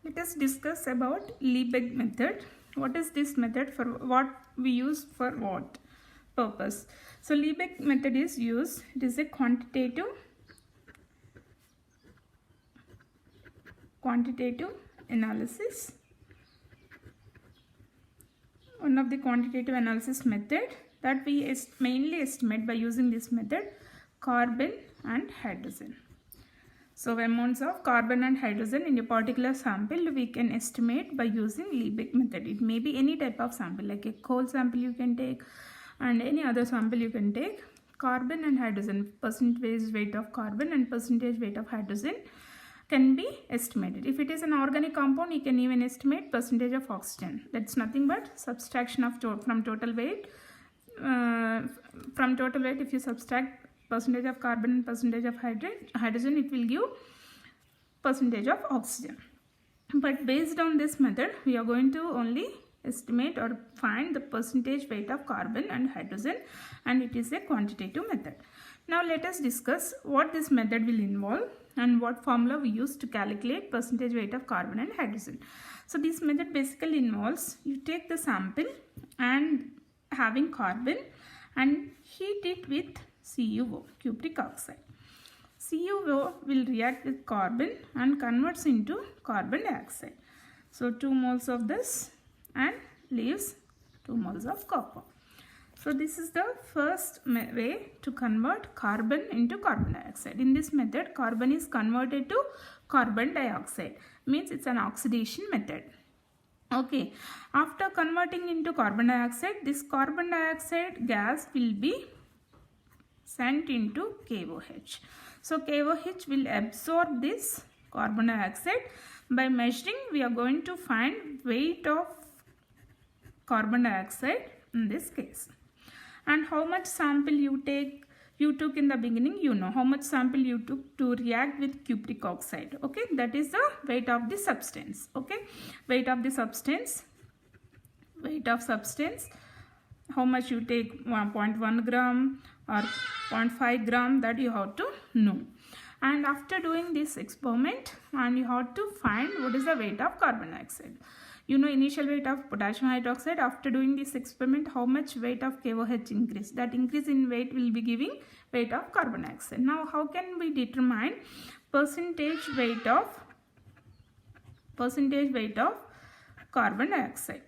Let us discuss about Liebig method. What is this method, for what we use, for what purpose? So Liebig method is used. It is a quantitative analysis. One of the quantitative analysis method that we mainly estimate by using this method carbon and hydrogen. So amounts of carbon and hydrogen in a particular sample we can estimate by using Liebig method. It may be any type of sample, like a coal sample you can take and any other sample you can take. Carbon and hydrogen, percentage weight of carbon and percentage weight of hydrogen can be estimated. If it is an organic compound, you can even estimate percentage of oxygen. That's nothing but subtraction of from total weight. From total weight, if you subtract percentage of carbon and percentage of hydrogen, it will give percentage of oxygen. But based on this method, we are going to only estimate or find the percentage weight of carbon and hydrogen, and it is a quantitative method. Now let us discuss what this method will involve and what formula we use to calculate percentage weight of carbon and hydrogen. So this method basically involves you take the sample and having carbon and heat it with CuO, cupric oxide. CuO will react with carbon and converts into carbon dioxide. So 2 moles of this and leaves 2 moles of copper. So this is the first way to convert carbon into carbon dioxide. In this method, carbon is converted to carbon dioxide. Means it's an oxidation method. Okay. After converting into carbon dioxide, this carbon dioxide gas will be sent into KOH. So KOH will absorb this carbon dioxide. By measuring, we are going to find weight of carbon dioxide in this case. And how much sample you took in the beginning, you know how much sample you took to react with cupric oxide. Okay, that is the weight of the substance. Okay, weight of the substance, how much you take, 1.1 gram or 0.5 gram, that you have to know. And after doing this experiment, and you have to find what is the weight of carbon dioxide. You know initial weight of potassium hydroxide. After doing this experiment, how much weight of KOH increase. That increase in weight will be giving weight of carbon dioxide. Now how can we determine percentage weight of carbon dioxide?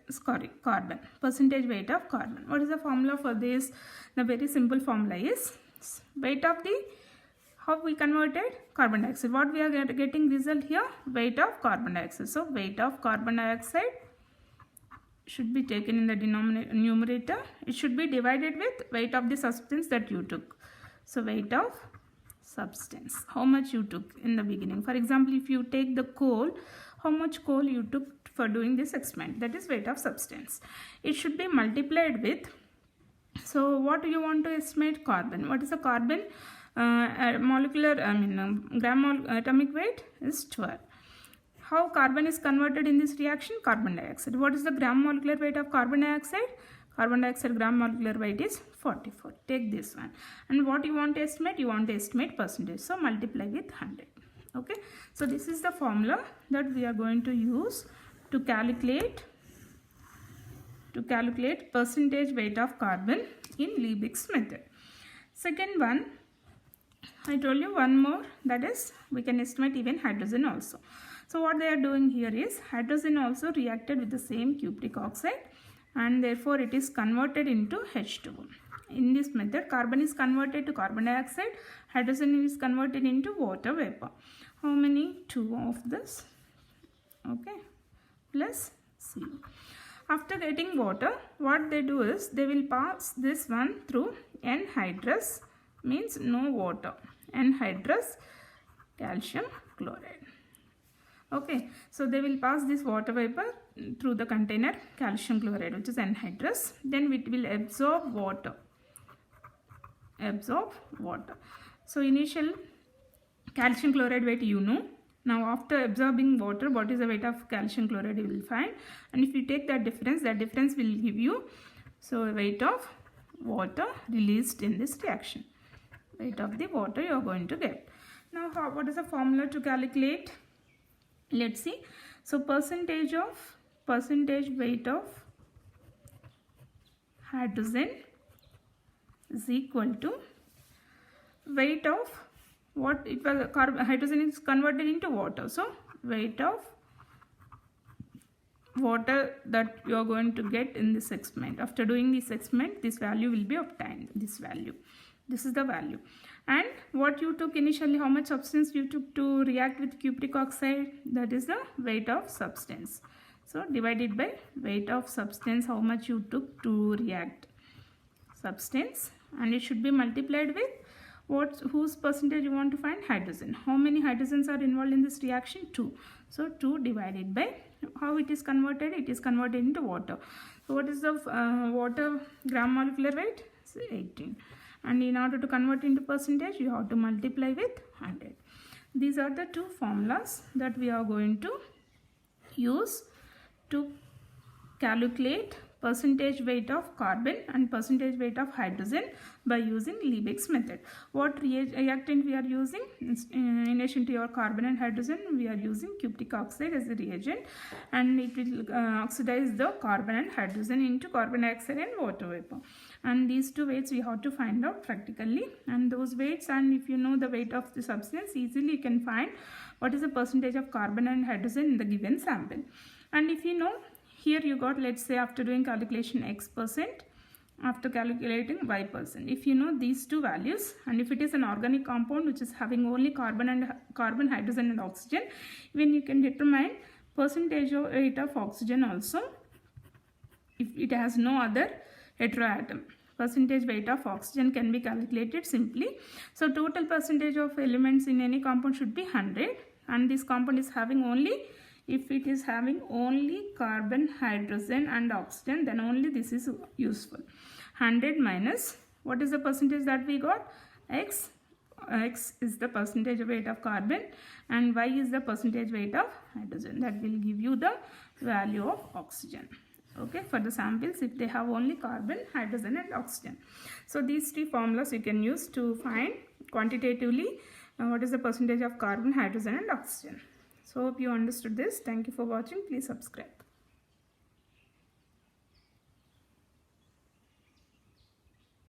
Carbon. Percentage weight of carbon. What is the formula for this? The very simple formula is weight of the, how we converted carbon dioxide. What we are getting result here? Weight of carbon dioxide. So weight of carbon dioxide should be taken in the numerator. It should be divided with weight of the substance that you took. So weight of substance, how much you took in the beginning. For example, if you take the coal, how much coal you took for doing this experiment, that is weight of substance. It should be multiplied with, so what do you want to estimate? Carbon. What is the carbon? Gram atomic weight is 12. How carbon is converted in this reaction? Carbon dioxide. What is the gram molecular weight of carbon dioxide? Carbon dioxide gram molecular weight is 44. Take this one. And what you want to estimate? You want to estimate percentage. So multiply with 100. Okay. So this is the formula that we are going to use to calculate percentage weight of carbon in Liebig's method. Second one, I told you one more, that is we can estimate even hydrogen also. So what they are doing here is hydrogen also reacted with the same cupric oxide, and therefore it is converted into H2O. In this method, carbon is converted to carbon dioxide, hydrogen is converted into water vapor. How many? 2 of this. Okay, plus CO. After getting water, what they do is they will pass this one through anhydrous, means no water, anhydrous calcium chloride. Okay, so they will pass this water vapor through the container calcium chloride, which is anhydrous. Then it will absorb water. So initial calcium chloride weight you know. Now after absorbing water, what is the weight of calcium chloride you will find, and if you take that difference will give you so weight of water released in this reaction. Weight of the water you are going to get. Now what is the formula to calculate let's see. So percentage weight of hydrogen is equal to weight of what it was, hydrogen is converted into water, so weight of water that you are going to get in this experiment. After doing this experiment, this value will be obtained, this is the value. And what you took initially, how much substance you took to react with cupric oxide, that is the weight of substance. So divided by weight of substance, how much you took to react substance, and it should be multiplied with whose percentage you want to find? Hydrogen. How many hydrogens are involved in this reaction? 2. So 2 divided by how it is converted? It is converted into water. So what is the water gram molecular weight? So 18. And in order to convert into percentage, you have to multiply with 100. These are the two formulas that we are going to use to calculate percentage weight of carbon and percentage weight of hydrogen by using Liebig's method. What reactant we are using? In addition to your carbon and hydrogen, we are using cupric oxide as a reagent, and it will oxidize the carbon and hydrogen into carbon dioxide and water vapor. And these two weights we have to find out practically, and those weights, and if you know the weight of the substance, easily you can find what is the percentage of carbon and hydrogen in the given sample. And if you know, here you got, let's say after doing calculation X%, after calculating Y%. If you know these two values, and if it is an organic compound which is having only carbon, hydrogen and oxygen, even you can determine percentage of weight of oxygen also if it has no other heteroatom. Percentage weight of oxygen can be calculated simply. So total percentage of elements in any compound should be 100, and this compound is having only, if it is having only carbon, hydrogen and oxygen, then only this is useful. 100 minus, what is the percentage that we got? X. X is the percentage weight of carbon and Y is the percentage weight of hydrogen. That will give you the value of oxygen. Okay, for the samples if they have only carbon, hydrogen and oxygen. So these three formulas you can use to find quantitatively what is the percentage of carbon, hydrogen and oxygen. So hope you understood this. Thank you for watching. Please subscribe.